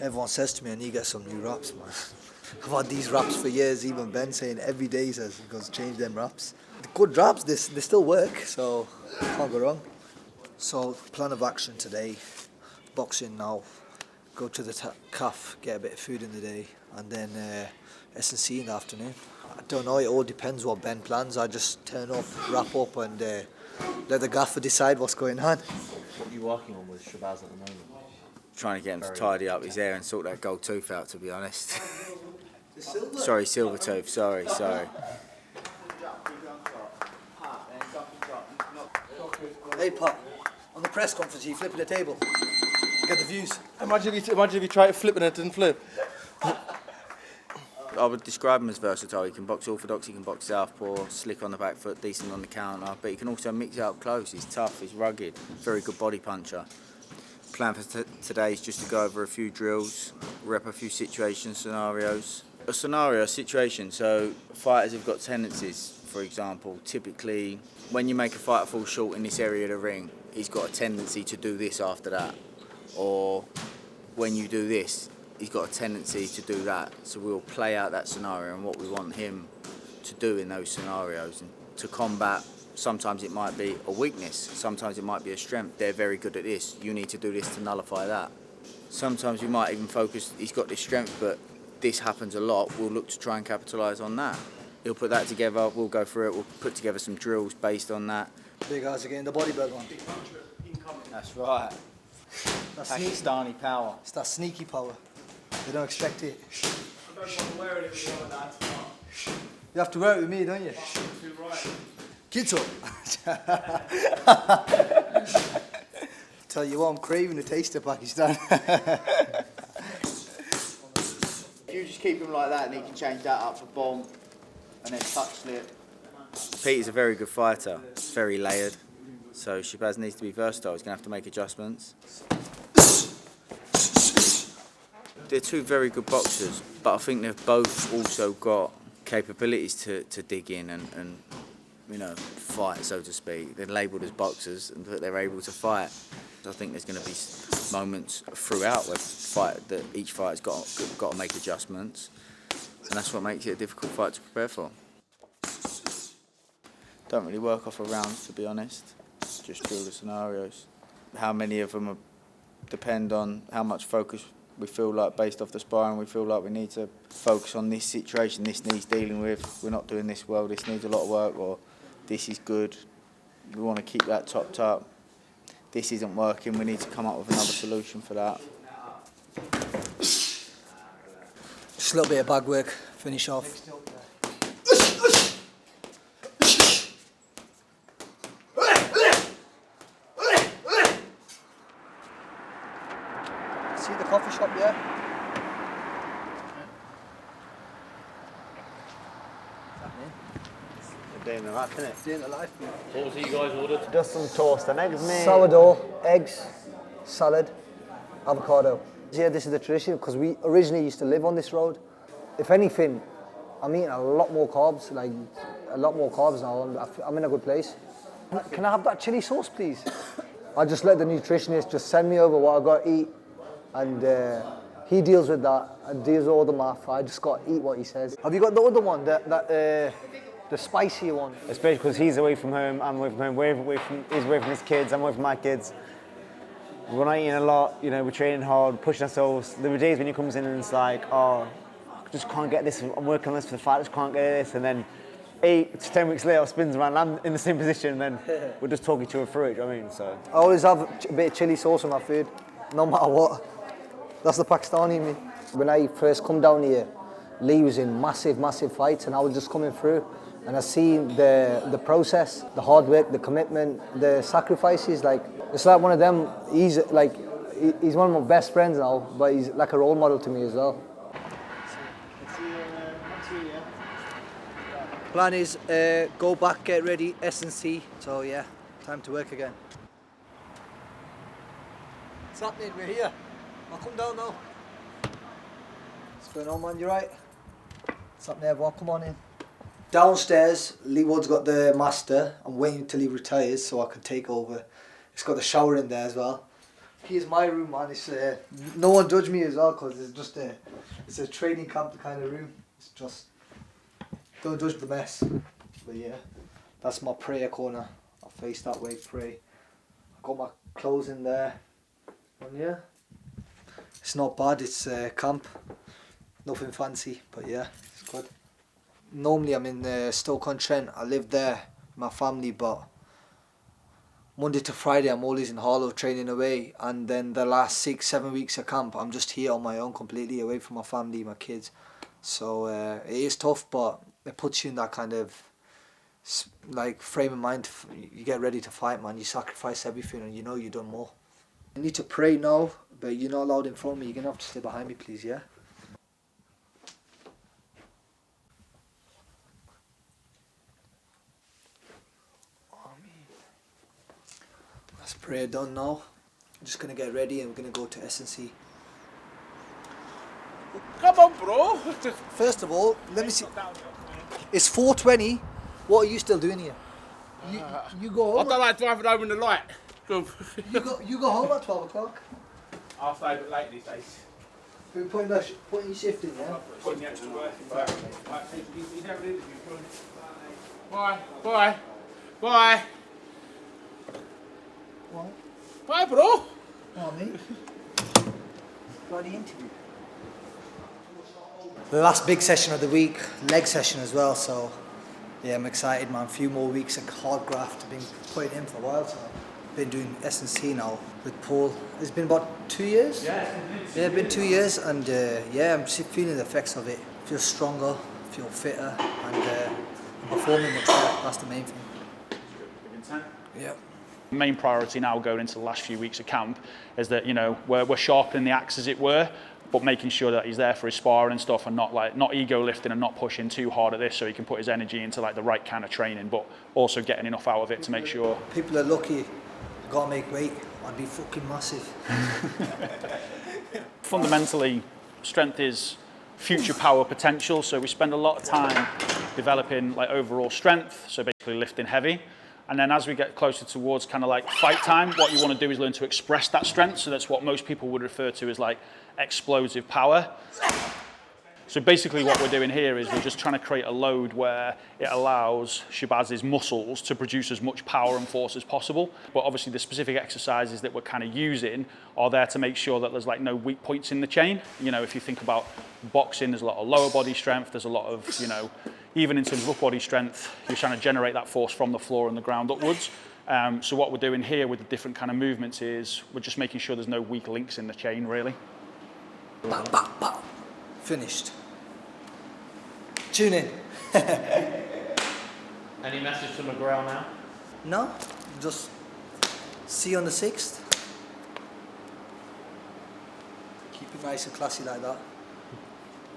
Everyone says to me, I need to get some new wraps, man. I've had these wraps for years, even Ben saying every day he says, he goes, change them wraps. The good wraps, they still work, so can't go wrong. So, plan of action today, boxing now, go to the cafe, get a bit of food in the day, and then S&C in the afternoon. I don't know, it all depends what Ben plans. I just turn up, wrap up, and let the gaffer decide what's going on. What are you working on with Shabaz at the moment? Trying to get him to tidy up his hair and sort that gold tooth out, to be honest. Sorry, silver tooth, sorry. Hey Pop, on the press conference you flipping the table. Get the views. Imagine if you tried flipping it and flip. I would describe him as versatile. He can box orthodox, he can box southpaw, slick on the back foot, decent on the counter, but he can also mix it up close. He's tough, he's rugged, very good body puncher. Plan for today is just to go over a few drills, rep a few scenarios. A situation, so fighters have got tendencies, for example, typically when you make a fighter fall short in this area of the ring, he's got a tendency to do this after that. Or when you do this, he's got a tendency to do that. So we'll play out that scenario and what we want him to do in those scenarios. And to combat, sometimes it might be a weakness, sometimes it might be a strength. They're very good at this. You need to do this to nullify that. Sometimes we might even focus, he's got this strength, but this happens a lot. We'll look to try and capitalise on that. He'll put that together, we'll go through it, we'll put together some drills based on that. Big guys are getting the body belt on. That's right. That's Pakistani power. It's that sneaky power. They don't expect it. You have to wear it with me, don't you? Kids up. Tell you what, I'm craving a taste of Pakistan. If you just keep him like that and he can change that up for bomb and then touch slip. Peter's a very good fighter, very layered, so Shabaz needs to be versatile. He's going to have to make adjustments. They're two very good boxers, but I think they've both also got capabilities to dig in and fight, so to speak. They're labelled as boxers, but they're able to fight. I think there's going to be moments throughout where each fighter's got to make adjustments, and that's what makes it a difficult fight to prepare for. Don't really work off a round, to be honest. Just drill the scenarios. How many of them depend on how much focus we feel like based off the sparring. We feel like we need to focus on this situation. This needs dealing with. We're not doing this well. This needs a lot of work. Or this is good. We want to keep that topped up. This isn't working. We need to come up with another solution for that. Just a little bit of bag work. Finish off. See the coffee shop there? Day in the life, innit? Day in the life, man. What was it you guys ordered? Just some toast and eggs, mate. Sourdough, eggs, salad, avocado. Yeah, this is the tradition because we originally used to live on this road. If anything, I'm eating a lot more carbs, like a lot more carbs now. I'm in a good place. Can I have that chili sauce, please? I just let the nutritionist just send me over what I got to eat, and he deals with that and deals with all the math. I just got to eat what he says. Have you got the other one, the spicy one? Especially because he's away from home, I'm away from home, he's away from his kids, I'm away from my kids. We're not eating a lot, we're training hard, pushing ourselves. There were days when he comes in and it's like, oh, I just can't get this, I'm working on this for the fight, I just can't get this. And then 8 to 10 weeks later, spins around, I'm in the same position, and then we'll just talk each other through it, do you know what I mean? So I always have a bit of chili sauce on my food, no matter what. That's the Pakistani in me. When I first come down here, Lee was in massive fights, and I was just coming through. And I seen the process, the hard work, the commitment, the sacrifices. Like it's like one of them. He's one of my best friends now, but he's like a role model to me as well. Plan is go back, get ready, S&C. So yeah, time to work again. What's happening? We're here. I'll come down now. What's going on, man? You right? What's happening, everyone? Come on in. Downstairs, Lee Wood's got the master. I'm waiting until he retires so I can take over. It's got the shower in there as well. Here's my room, man. It's no one judge me as well, because it's just it's a training camp kind of room. It's just, don't judge the mess. But yeah, that's my prayer corner. I face that way, pray. I've got my clothes in there. And yeah, it's not bad. It's camp. Nothing fancy, but yeah, it's good. Normally I'm in Stoke-on-Trent. I live there with my family, but Monday to Friday I'm always in Harlow training away, and then the last 6-7 weeks of camp I'm just here on my own, completely away from my family, my kids. So it is tough, but it puts you in that kind of like frame of mind. You get ready to fight, man. You sacrifice everything and you know you've done more. I need to pray now, but you're not allowed in front of me. You're gonna have to stay behind me, please, yeah? That's prayer done now. I'm just gonna get ready and we're gonna go to S&C. Come on, bro. First of all, let me see. It's 4:20. What are you still doing here? You go I home. don't like driving home in the light. Go. You go home at 12 o'clock. I'll stay a bit late these days. We're putting your shift in, yeah? Putting the extra work in. You never interview. Bye. Bye. Bye. What? Bye, bro. Oh, me? Bloody interview. The last big session of the week, leg session as well, so yeah, I'm excited, man. A few more weeks of hard graft. I've been putting in for a while, so I've been doing S&C now with Paul. It's been about 2 years? Yeah, it's been 2 years, and yeah, I'm feeling the effects of it. I feel stronger, feel fitter, and I'm performing much better. That's the main thing. Yeah. The main priority now going into the last few weeks of camp is that, you know, we're sharpening the axe, as it were, but making sure that he's there for his sparring and stuff, and not ego lifting and not pushing too hard at this, so he can put his energy into like the right kind of training, but also getting enough out of it to make sure. People are lucky. Gotta make weight. I'd be fucking massive. Fundamentally, strength is future power potential, so we spend a lot of time developing like overall strength, so basically lifting heavy. And then as we get closer towards kind of like fight time, what you want to do is learn to express that strength. So that's what most people would refer to as like explosive power. So basically what we're doing here is we're just trying to create a load where it allows Shabaz's muscles to produce as much power and force as possible. But obviously the specific exercises that we're kind of using are there to make sure that there's like no weak points in the chain. You know, if you think about boxing, there's a lot of lower body strength, there's a lot of, you know, even in terms of upper body strength, you're trying to generate that force from the floor and the ground upwards. So what we're doing here with the different kind of movements is we're just making sure there's no weak links in the chain, really. Bah, bah, bah. Finished. Tune in. Any message to McGrail now? No, just see you on the 6th. Keep it nice and classy like that.